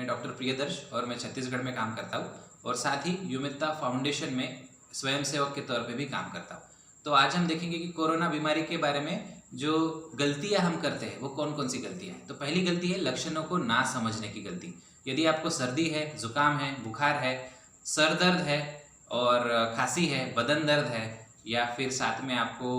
मैं डॉक्टर प्रियदर्श और मैं छत्तीसगढ़ में काम करता हूँ और साथ ही युमित्ता फाउंडेशन में स्वयंसेवक के तौर पे भी काम करता हूँ। तो आज हम देखेंगे कि कोरोना बीमारी के बारे में जो गलतियाँ हम करते हैं वो कौन कौन सी गलतियाँ हैं। तो पहली गलती है लक्षणों को ना समझने की गलती। यदि आपको सर्दी है, जुकाम है, बुखार है, सर दर्द है और खांसी है, बदन दर्द है या फिर साथ में आपको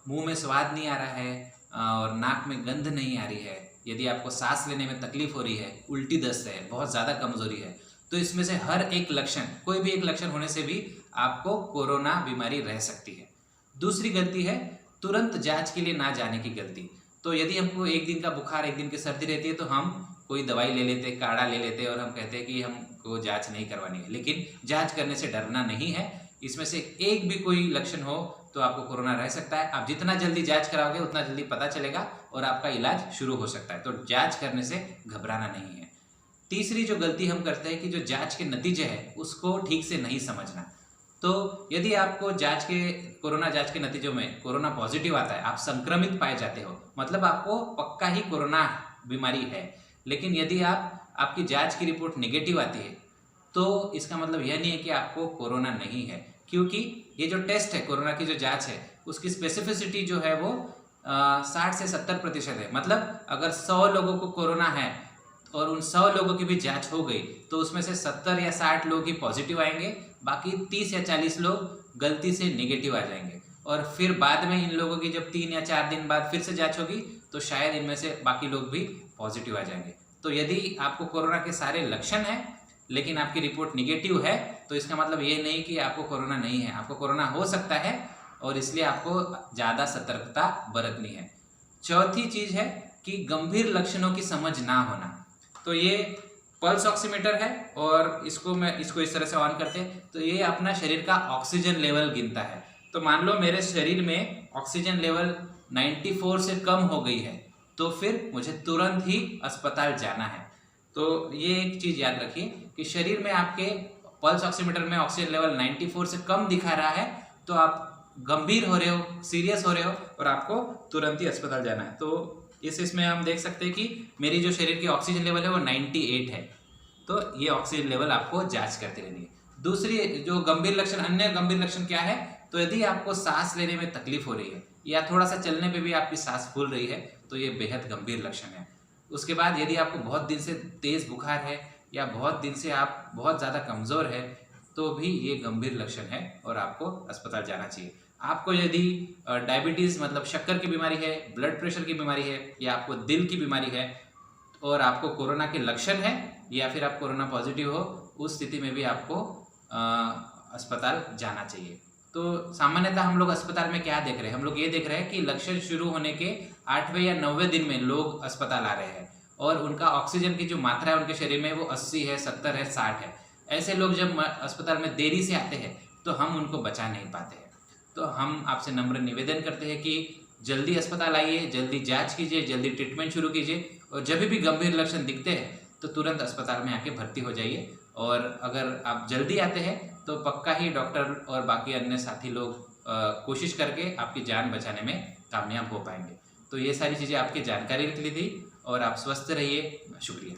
मुंह में स्वाद नहीं आ रहा है और नाक में गंध नहीं आ रही है, यदि आपको सांस लेने में तकलीफ हो रही है, उल्टी दस्त है, बहुत ज़्यादा कमजोरी है, तो इसमें से हर एक लक्षण, कोई भी एक लक्षण होने से भी आपको कोरोना बीमारी रह सकती है। दूसरी गलती है तुरंत जांच के लिए ना जाने की गलती। तो यदि हमको एक दिन का बुखार, एक दिन की सर्दी रहती है तो हम कोई दवाई ले लेते, काढ़ा ले लेते और हम कहते हैं कि हमको जांच नहीं करवानी है, लेकिन जांच करने से डरना नहीं है। इसमें से एक भी कोई लक्षण हो तो आपको कोरोना रह सकता है। आप जितना जल्दी जांच कराओगे उतना जल्दी पता चलेगा और आपका इलाज शुरू हो सकता है। तो जांच करने से घबराना नहीं है। तीसरी जो गलती हम करते हैं कि जो जांच के नतीजे हैं उसको ठीक से नहीं समझना। तो यदि आपको कोरोना जांच के नतीजों में कोरोना पॉजिटिव आता है, आप संक्रमित पाए जाते हो, मतलब आपको पक्का ही कोरोना बीमारी है। लेकिन यदि आपकी जांच की रिपोर्ट नेगेटिव आती है तो इसका मतलब यह नहीं है कि आपको कोरोना नहीं है, क्योंकि ये जो टेस्ट है, कोरोना की जो जांच है, उसकी स्पेसिफिसिटी जो है वो 60 से 70% है। मतलब अगर 100 लोगों को कोरोना है और उन 100 लोगों की भी जांच हो गई तो उसमें से 70 या 60 लोग ही पॉजिटिव आएंगे, बाकी 30 या 40 लोग गलती से नेगेटिव आ जाएंगे। और फिर बाद में इन लोगों की जब 3 या 4 दिन बाद फिर से जांच होगी तो शायद इनमें से बाकी लोग भी पॉजिटिव आ जाएंगे। तो यदि आपको कोरोना के सारे लक्षण हैं लेकिन आपकी रिपोर्ट निगेटिव है तो इसका मतलब ये नहीं कि आपको कोरोना नहीं है। आपको कोरोना हो सकता है और इसलिए आपको ज़्यादा सतर्कता बरतनी है। चौथी चीज़ है कि गंभीर लक्षणों की समझ ना होना। तो ये पल्स ऑक्सीमीटर है और इसको इस तरह से ऑन करते हैं तो ये अपना शरीर का ऑक्सीजन लेवल गिनता है। तो मान लो मेरे शरीर में ऑक्सीजन लेवल 94 से कम हो गई है तो फिर मुझे तुरंत ही अस्पताल जाना है। तो ये एक चीज़ याद रखिए कि शरीर में आपके पल्स ऑक्सीमीटर में ऑक्सीजन लेवल 94 से कम दिखा रहा है तो आप गंभीर हो रहे हो, सीरियस हो रहे हो और आपको तुरंत ही अस्पताल जाना है। तो इसमें हम देख सकते हैं कि मेरी जो शरीर की ऑक्सीजन लेवल है वो 98 है। तो ये ऑक्सीजन लेवल आपको जांच करते रहनी है। दूसरी जो अन्य गंभीर लक्षण क्या है, तो यदि आपको सांस लेने में तकलीफ हो रही है या थोड़ा सा चलने पे भी आपकी सांस फूल रही है तो ये बेहद गंभीर लक्षण है। उसके बाद यदि आपको बहुत दिन से तेज बुखार है या बहुत दिन से आप बहुत ज़्यादा कमज़ोर है तो भी ये गंभीर लक्षण है और आपको अस्पताल जाना चाहिए। आपको यदि डायबिटीज़ मतलब शक्कर की बीमारी है, ब्लड प्रेशर की बीमारी है या आपको दिल की बीमारी है और आपको कोरोना के लक्षण है या फिर आप कोरोना पॉजिटिव हो, उस स्थिति में भी आपको अस्पताल जाना चाहिए। तो सामान्यतः हम लोग अस्पताल में क्या देख रहे हैं, हम लोग ये देख रहे हैं कि लक्षण शुरू होने के 8वें या 9वें दिन में लोग अस्पताल आ रहे हैं और उनका ऑक्सीजन की जो मात्रा है उनके शरीर में वो 80 है, 70 है, 60 है। ऐसे लोग जब अस्पताल में देरी से आते हैं तो हम उनको बचा नहीं पाते हैं। तो हम आपसे नम्र निवेदन करते हैं कि जल्दी अस्पताल आइए, जल्दी जांच कीजिए, जल्दी ट्रीटमेंट शुरू कीजिए और जब भी गंभीर लक्षण दिखते हैं तो तुरंत अस्पताल में आके भर्ती हो जाइए। और अगर आप जल्दी आते हैं तो पक्का ही डॉक्टर और बाकी अन्य साथी लोग कोशिश करके आपकी जान बचाने में कामयाब हो पाएंगे। तो ये सारी चीज़ें आपकी जानकारी के लिए थी और आप स्वस्थ रहिए। शुक्रिया।